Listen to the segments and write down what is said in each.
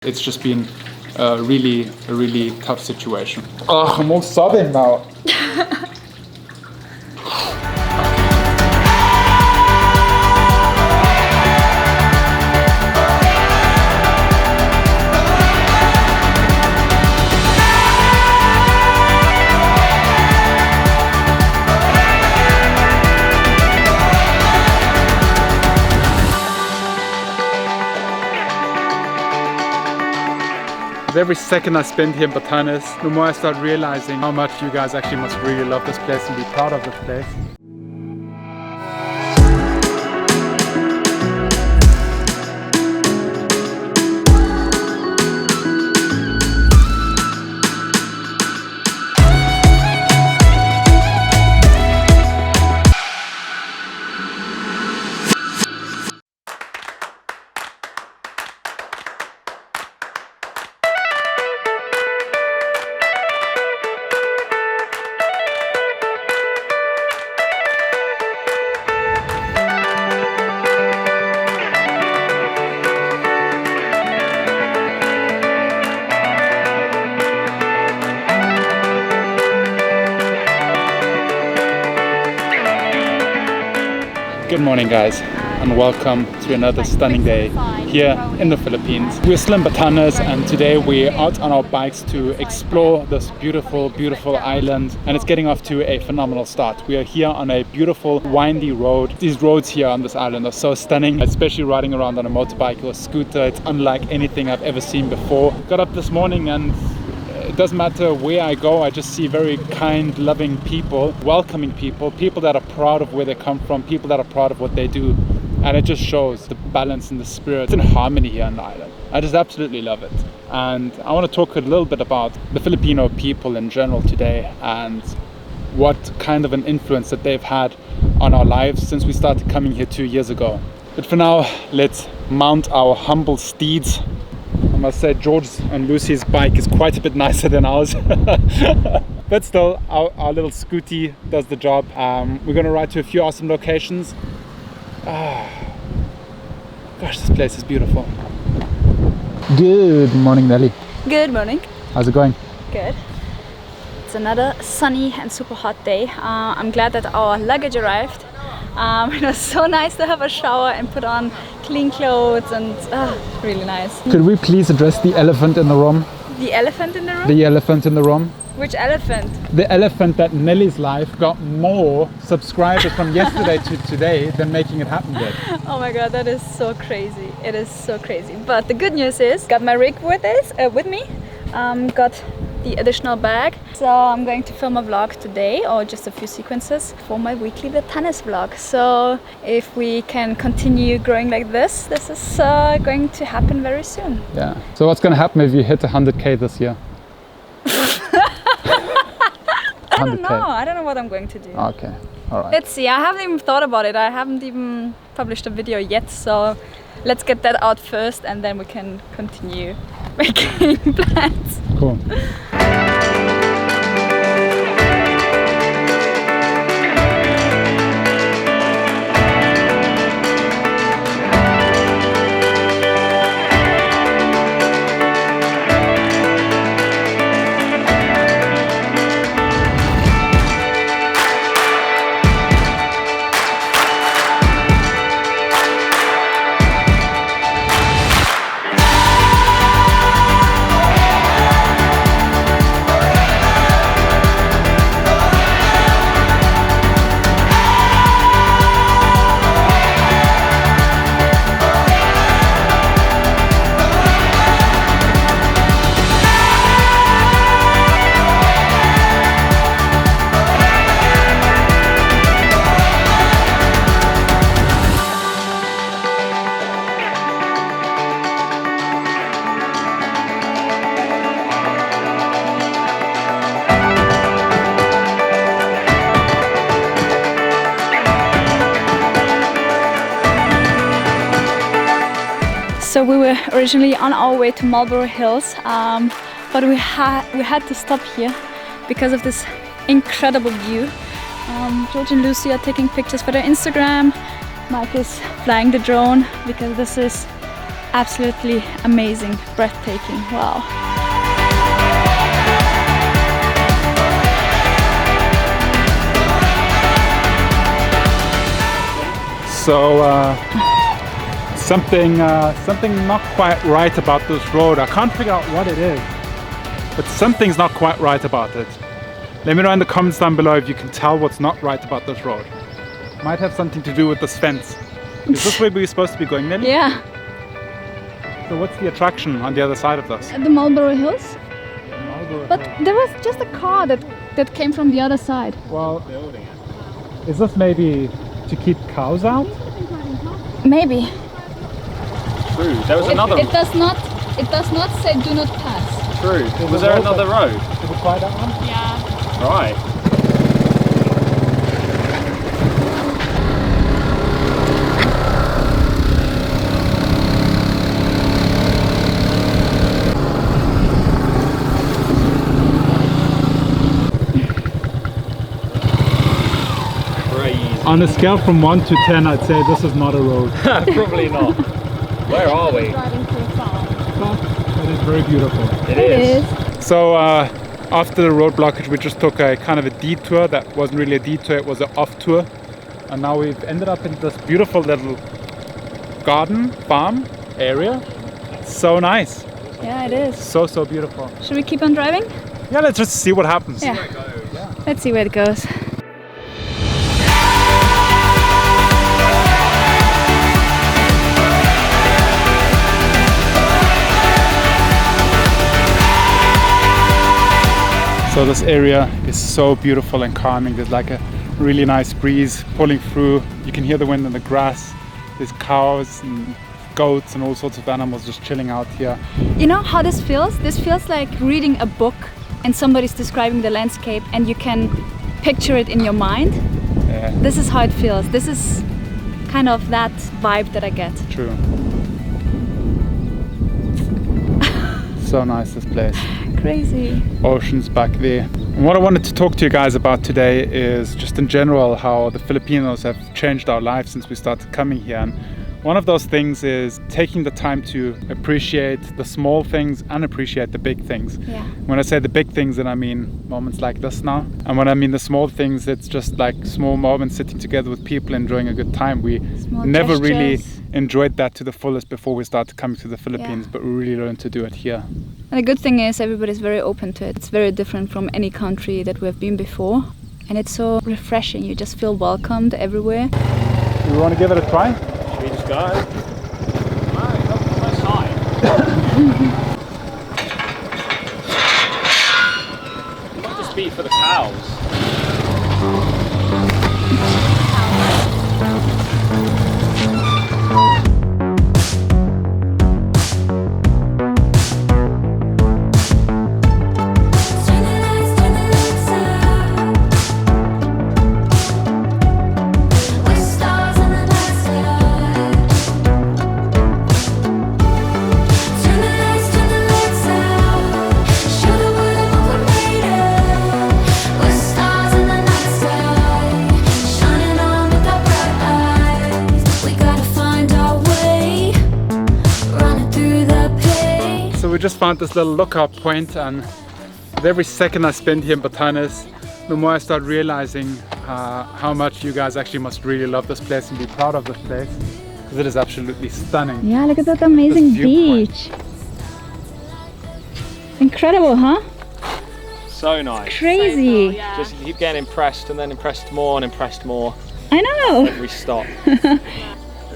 It's just been a really tough situation. Oh, I'm all sobbing now. With every second I spend here in Batanes, the more I start realizing how much you guys actually must really love this place and be proud of this place. Good morning guys, and welcome to another stunning day here in the Philippines. We're still in Batanes, and today we're out on our bikes to explore this beautiful island, and it's getting off to a phenomenal start. We are here on a beautiful windy road. These roads here on this island are so stunning, especially riding around on a motorbike or a scooter. It's unlike anything I've ever seen before. Got up this morning and it doesn't matter where I go, I just see very kind, loving people, welcoming people, people that are proud of where they come from, people that are proud of what they do. And it just shows the balance and the spirit and harmony here on the island. I just absolutely love it. And I want to talk a little bit about the Filipino people in general today and what kind of an influence that they've had on our lives since we started coming here 2 years ago. But for now, let's mount our humble steeds. I must say George's and Lucy's bike is quite a bit nicer than ours. But still, our little scooty does the job. We're going to ride to a few awesome locations. Gosh, this place is beautiful. Good morning, Nelly. Good morning. How's it going? Good. It's another sunny and super hot day. I'm glad that our luggage arrived. It was so nice to have a shower and put on clean clothes, and really nice. Could we please address the elephant in the room? The elephant in the room? The elephant in the room. Which elephant? The elephant that Nelly's life got more subscribers from yesterday to today than making it happen did. Oh my god, that is so crazy. It is so crazy. But the good news is, got my rig with me. Got the additional bag. So I'm going to film a vlog today, or just a few sequences for my weekly Batanes vlog. So if we can continue growing like this is going to happen very soon. Yeah. So what's going to happen if you hit 100k this year? I don't know what I'm going to do. Okay, all right. Let's see, I haven't even thought about it. I haven't even published a video yet, so let's get that out first and then we can continue making plans. Cool. So we were originally on our way to Marlborough Hills, but we had to stop here because of this incredible view. George and Lucy are taking pictures for their Instagram. Mike is flying the drone because this is absolutely amazing, breathtaking. Wow. So something not quite right about this road. I can't figure out what it is, but something's not quite right about it. Let me know in the comments down below if you can tell what's not right about this road. Might have something to do with this fence. Is this where we're supposed to be going, Nelly? Yeah. So what's the attraction on the other side of this? The Marlborough Hills. Marlborough But Hills. there was just a car that came from the other side. Well, is this maybe to keep cows out? Maybe. True. There was another. It does not say do not pass. True. Was there another road? Did we try that one? Yeah. Right. On a scale from 1 to 10, I'd say this is not a road. Probably not. Where are we? Driving to a farm. But it is very beautiful. It is. So after the road blockage, we just took a kind of a detour that wasn't really a detour, it was an off tour. And now we've ended up in this beautiful little garden, farm area. So nice. Yeah, it is. So beautiful. Should we keep on driving? Yeah, let's just see what happens. Yeah. Let's see where it goes. So this area is so beautiful and calming. There's like a really nice breeze pulling through. You can hear the wind in the grass. There's cows and goats and all sorts of animals just chilling out here. You know how this feels? This feels like reading a book and somebody's describing the landscape and you can picture it in your mind. Yeah. This is how it feels. This is kind of that vibe that I get. True. So nice, this place. Crazy. Oceans back there. And what I wanted to talk to you guys about today is just in general how the Filipinos have changed our lives since we started coming here. And one of those things is taking the time to appreciate the small things and appreciate the big things. Yeah. When I say the big things, then I mean moments like this now. And when I mean the small things, it's just like small moments sitting together with people enjoying a good time. We Small never gestures. really enjoyed that to the fullest before we started coming to the Philippines, but we really learned to do it here. And the good thing is everybody's very open to it. It's very different from any country that we have been before. And it's so refreshing. You just feel welcomed everywhere. Do you want to give it a try? Should we just go? No, come to my side. It might just be for the cows. We just found this little lookout point, and with every second I spend here in Batanes, the more I start realizing how much you guys actually must really love this place and be proud of this place, because it is absolutely stunning. Yeah, look at that amazing This viewpoint. beach. Incredible, huh? So nice. Crazy. Just keep getting impressed and then impressed more and impressed more. I know. Every stop.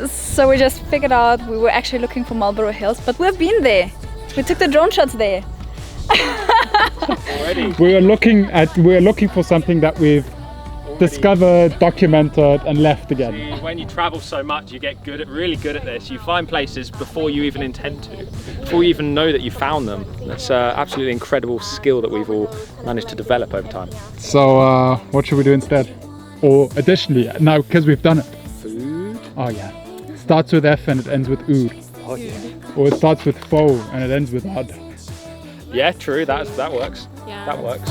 So we just figured out we were actually looking for Marlborough Hills, but we've been there. We took the drone shots there. Already. We are looking for something that we've discovered, documented, and left again. When you travel so much, you get really good at this. You find places before you even intend to, before you even know that you found them. That's an absolutely incredible skill that we've all managed to develop over time. So what should we do instead? Or additionally, now because we've done it. Food? Oh yeah. Starts with F and it ends with ood. Oh yeah. Or it starts with fo and it ends with odd. Yeah, true. That works. Yeah. That works.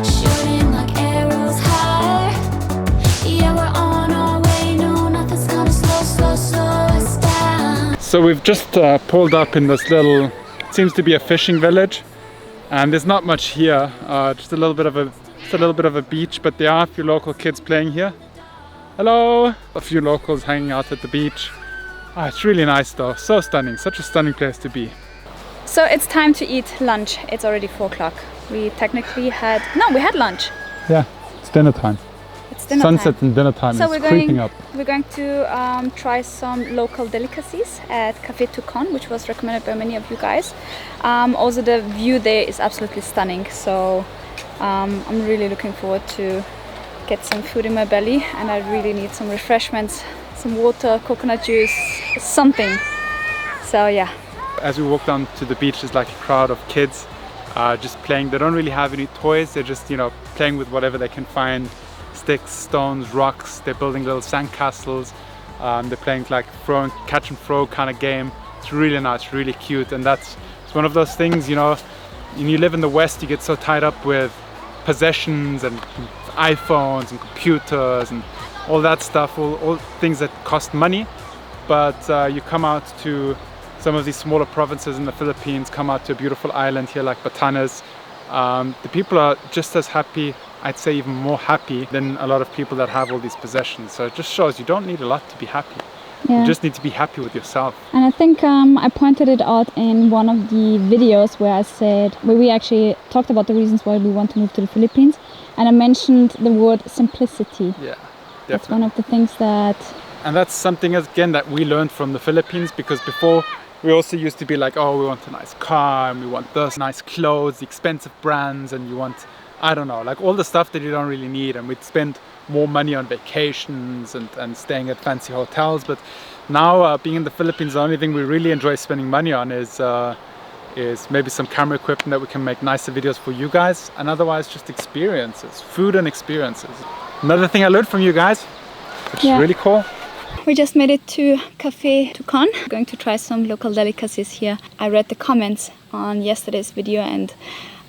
Shooting like arrows high. Yeah, we're on our way. No, nothing's gonna slow us down. So we've just pulled up in this little, seems to be a fishing village, and there's not much here. Just a little bit of a beach, but there are a few local kids playing here. Hello! A few locals hanging out at the beach. It's really nice though, so stunning, such a stunning place to be. So it's time to eat lunch. It's already 4 o'clock. We technically had, no, we had lunch. Yeah, it's dinner time. It's dinner Sunset time. and dinner time So is we're creeping up. We're going to try some local delicacies at Café Toucan, which was recommended by many of you guys. Also the view there is absolutely stunning. So I'm really looking forward to get some food in my belly, and I really need some refreshments, some water, coconut juice, something. So yeah. As we walk down to the beach, there's like a crowd of kids just playing. They don't really have any toys. They're just, you know, playing with whatever they can find. Sticks, stones, rocks. They're building little sandcastles. They're playing like catch and throw kind of game. It's really nice, really cute. And it's one of those things, you know, when you live in the West, you get so tied up with possessions and iPhones and computers and all that stuff, all things that cost money. But you come out to some of these smaller provinces in the Philippines, come out to a beautiful island here like Batanes. The people are just as happy, I'd say even more happy than a lot of people that have all these possessions. So it just shows you don't need a lot to be happy. Yeah. You just need to be happy with yourself. And I think I pointed it out in one of the videos where we actually talked about the reasons why we want to move to the Philippines. And I mentioned the word simplicity. Yeah, definitely. That's one of the things that... And that's something, again, that we learned from the Philippines, because before we also used to be like, oh, we want a nice car and we want those nice clothes, the expensive brands, and you want, I don't know, like all the stuff that you don't really need. And we'd spend more money on vacations and staying at fancy hotels. But now being in the Philippines, the only thing we really enjoy spending money on is maybe some camera equipment that we can make nicer videos for you guys, and otherwise just experiences, food and experiences. Another thing I learned from you guys, which is really cool. We just made it to Café Toucan. We're going to try some local delicacies here. I read the comments on yesterday's video, and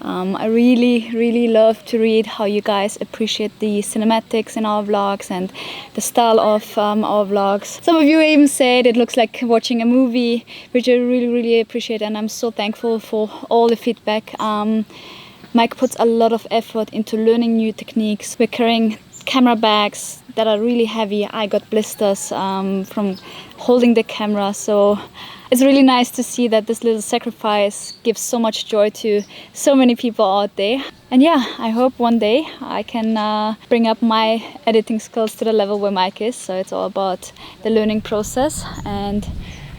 I really love to read how you guys appreciate the cinematics in our vlogs and the style of our vlogs. Some of you even said it looks like watching a movie, which I really appreciate, and I'm so thankful for all the feedback. Mike puts a lot of effort into learning new techniques. We're carrying camera bags that are really heavy. I got blisters from holding the camera, so it's really nice to see that this little sacrifice gives so much joy to so many people out there. And yeah, I hope one day I can bring up my editing skills to the level where Mike is. So it's all about the learning process, and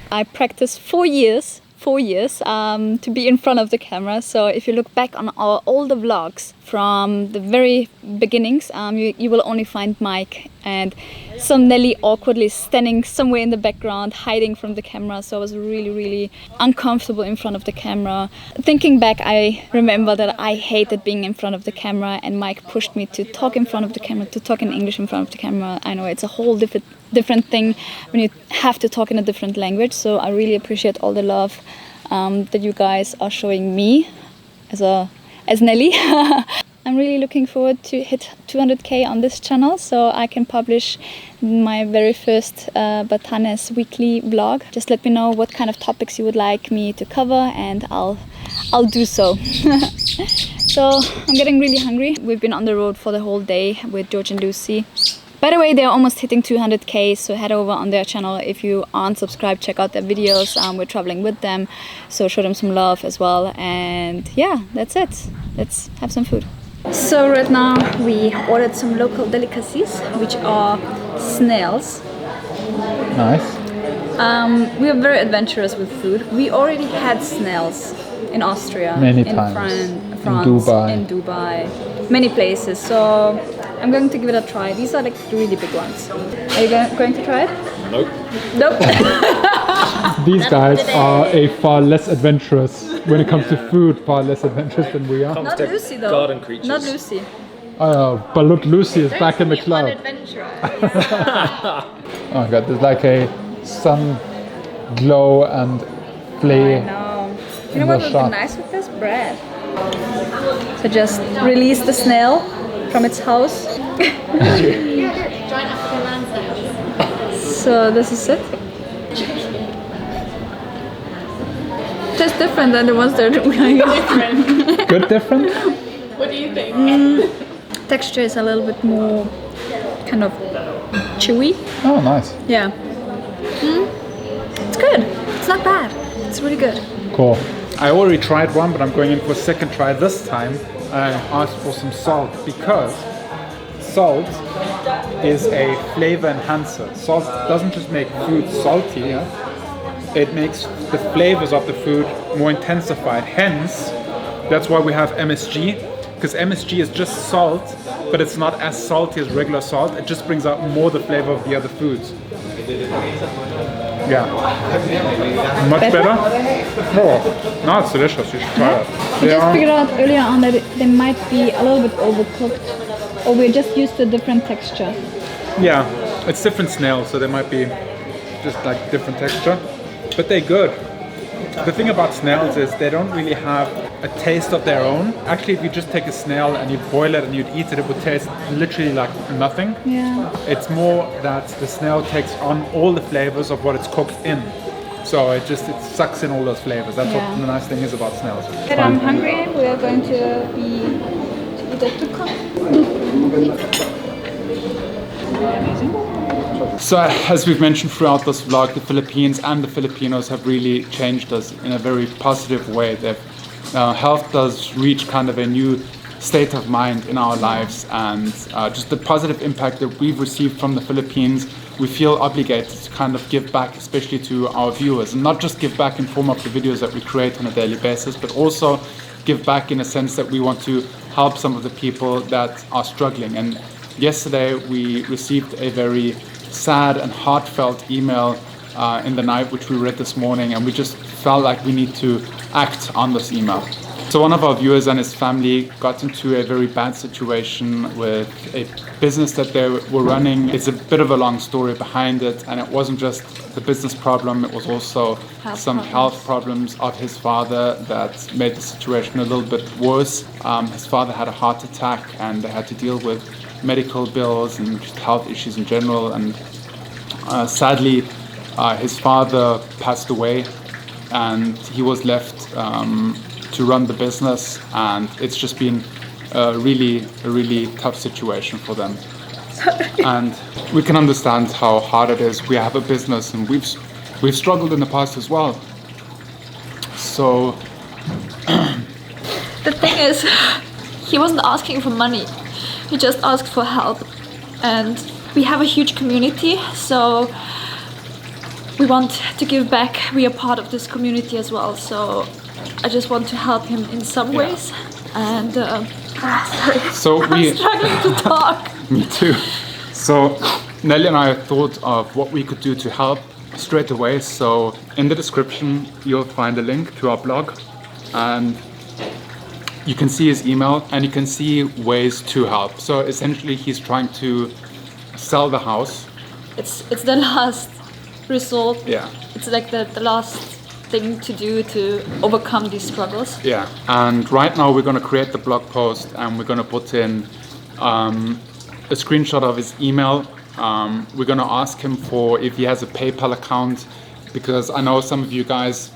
I practiced 4 years to be in front of the camera. So if you look back on our older vlogs from the very beginnings, you will only find Mike and some Nelly awkwardly standing somewhere in the background, hiding from the camera. So I was really uncomfortable in front of the camera. Thinking back, I remember that I hated being in front of the camera, and Mike pushed me to talk in front of the camera, to talk in English in front of the camera. I know it's a whole different thing when you have to talk in a different language. So I really appreciate all the love that you guys are showing me as Nelly. I'm really looking forward to hit 200k on this channel, so I can publish my very first Batanes weekly vlog. Just let me know what kind of topics you would like me to cover, and I'll do so. So I'm getting really hungry. We've been on the road for the whole day with George and Lucy. By the way, they're almost hitting 200k, so head over on their channel. If you aren't subscribed, check out their videos. We're traveling with them, so show them some love as well. And yeah, that's it. Let's have some food. So right now we ordered some local delicacies, which are snails. Nice. We are very adventurous with food. We already had snails in Austria, Many in times. France, In Dubai, many places. So I'm going to give it a try. These are like the really big ones. Are you going to try it? Nope. Nope. These guys are far less adventurous when it comes to food, far less adventurous than we are. Not Lucy though. Garden creatures. Not Lucy. But look, Lucy is back in the club. Oh my god, there's like a sun glow and flay. I know. You know what would be nice with this? Bread. So just release the snail from its house. Giant African land snails. So this is it. Just different than the ones that we are using. Good different? What do you think? Texture is a little bit more kind of chewy. Oh, nice. Yeah. It's good. It's not bad. It's really good. Cool. I already tried one, but I'm going in for a second try this time. I asked for some salt because salt is a flavor enhancer. Salt doesn't just make food salty, it makes the flavors of the food more intensified. Hence, that's why we have MSG, because MSG is just salt, but it's not as salty as regular salt. It just brings out more the flavor of the other foods. Yeah. Much better? Oh, no, it's delicious. You should try it. We just figured out earlier on that they might be a little bit overcooked, or we're just used to a different texture. Yeah, it's different snails, so they might be just like different texture, but they're good. The thing about snails is they don't really have a taste of their own. Actually, if you just take a snail and you boil it and you'd eat it, it would taste literally like nothing. Yeah. It's more that the snail takes on all the flavors of what it's cooked in. So it sucks in all those flavors. That's what the nice thing is about snails. But I'm hungry. We are going to eat a tukka. So as we've mentioned throughout this vlog, the Philippines and the Filipinos have really changed us in a very positive way. They've helped us reach kind of a new state of mind in our lives, and just the positive impact that we've received from the Philippines, we feel obligated to kind of give back, especially to our viewers, and not just give back in form of the videos that we create on a daily basis, but also give back in a sense that we want to help some of the people that are struggling. And yesterday we received a very sad and heartfelt email in the night, which we read this morning, and we just felt like we need to act on this email. So one of our viewers and his family got into a very bad situation with a business that they were running. It's a bit of a long story behind it, and it wasn't just the business problem, it was also some health problems of his father that made the situation a little bit worse. His father had a heart attack, and they had to deal with medical bills and just health issues in general, and sadly his father passed away, and he was left to run the business, and it's just been a really tough situation for them. And we can understand how hard it is. We have a business, and we've struggled in the past as well. So The thing is, he wasn't asking for money. He just asked for help, and we have a huge community, so we want to give back. We are part of this community as well, so I just want to help him in some ways. And sorry, So I'm struggling to talk. Me too. So Nelly and I thought of what we could do to help straight away. So in the description you'll find a link to our blog, and you can see his email and you can see ways to help. So essentially he's trying to sell the house. It's the last resort. Yeah. It's like the last thing to do to overcome these struggles. Yeah. And right now we're going to create the blog post, and we're going to put in a screenshot of his email. We're going to ask him for if he has a PayPal account, because I know some of you guys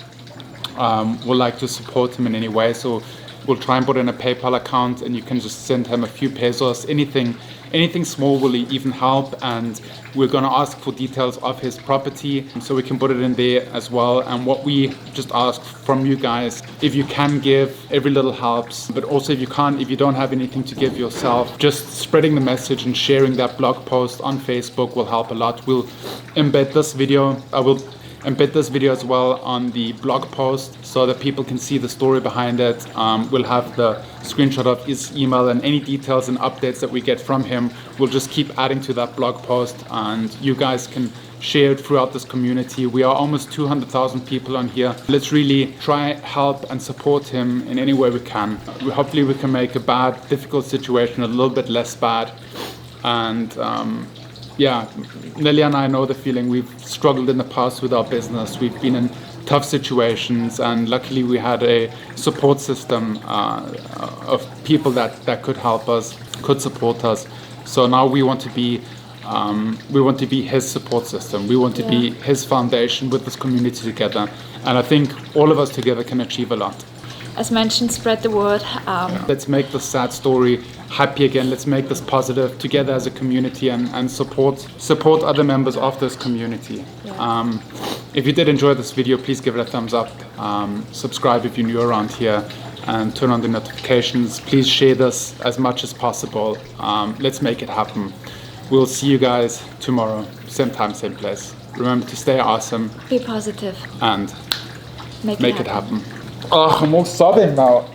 would like to support him in any way. So we'll try and put in a PayPal account, and you can just send him a few pesos. Anything small will even help, and we're going to ask for details of his property so we can put it in there as well. And what we just ask from you guys, if you can give, every little helps, but also if you can't, if you don't have anything to give yourself, just spreading the message and sharing that blog post on Facebook will help a lot. We'll embed this video. I will embed this video as well on the blog post so that people can see the story behind it. We'll have the screenshot of his email, and any details and updates that we get from him, we'll just keep adding to that blog post, and you guys can share it throughout this community. We are almost 200,000 people on here. Let's really try, help and support him in any way we can. Hopefully we can make a bad, difficult situation a little bit less bad. And yeah, Nelly and I know the feeling. We've struggled in the past with our business. We've been in tough situations, and luckily we had a support system of people that could help us, could support us. So now we want to be We want to be his support system. We want to be his foundation with this community together. And I think all of us together can achieve a lot. As mentioned, spread the word. Let's make this sad story happy again. Let's make this positive together as a community and support other members of this community. If you did enjoy this video, please give it a thumbs up. Subscribe if you're new around here, and turn on the notifications. Please share this as much as possible. Let's make it happen. We'll see you guys tomorrow, same time, same place. Remember to stay awesome. Be positive. And Make it happen. Oh, I'm all sobbing now.